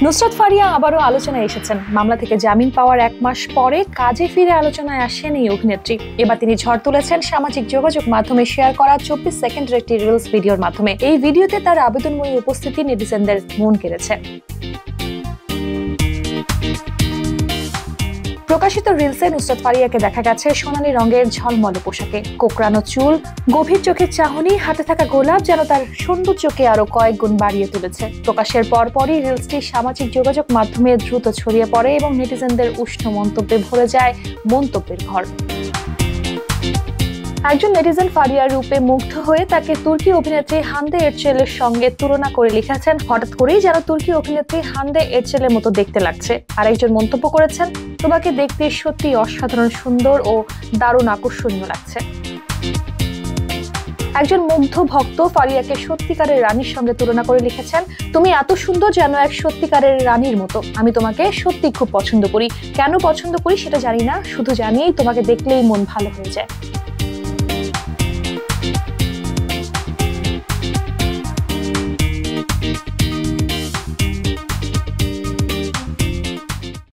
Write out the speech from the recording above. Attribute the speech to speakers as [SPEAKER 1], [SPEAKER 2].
[SPEAKER 1] নুসরাত ফারিয়া আবারও আলোচনায় এসেছেন। মামলা থেকে জামিন পাওয়ার 1 মাস পরে কাজে ফিরে আলোচনায় আসেন এই অভিনেত্রী। এবার তিনি ঝড় তুলেছেন সামাজিক যোগাযোগ মাধ্যমে শেয়ার করা 24 সেকেন্ডের একটি রিলস ভিডিওর মাধ্যমে। এই ভিডিওতে তার আবেদনময়ী উপস্থিতি নেটিজেনদের মন কেড়েছে। প্রকাশিত রিলসে নুসরাত ফারিয়াকে দেখা গেছে সোনালী রঙের ঝলমলে পোশাকে, কোকড়ানো চুল, গভীর চোখের চাহনি, হাতে থাকা গোলাপ যেন তার সৌন্দর্যকে আরো কয়েক গুণ বাড়িয়ে তুলেছে। প্রকাশের পরপরই রিলসটি সামাজিক যোগাযোগ মাধ্যমে দ্রুত ছড়িয়ে পড়ে এবং নেটিজেনদের উষ্ণ মন্তব্যে ভরে যায় মন্তব্যের ঘর। একজন নেটিজেন ফারিয়ার রূপে মুগ্ধ হয়ে তাকে তুর্কি অভিনেত্রী হান্দে এরচেলের সঙ্গে তুলনা করে লিখেছেন, হঠাৎ করেই যেন তুর্কি অভিনেত্রী হান্দে এরচেলের মতো দেখতে লাগছে। আরেকজন মন্তব্য করেছেন, তোমাকে দেখতে সত্যি অসাধারণ সুন্দর ও দারুণ আকর্ষণীয় লাগছে। একজন মুগ্ধ ভক্ত ফারিয়াকে সত্যিকারের রানীর সঙ্গে তুলনা করে লিখেছেন, তুমি এত সুন্দর যেন এক সত্যিকারের রানীর মতো। আমি তোমাকে সত্যি খুব পছন্দ করি। কেন পছন্দ করি সেটা জানি না, শুধু জানি তোমাকে দেখলেই মন ভালো হয়ে যায়।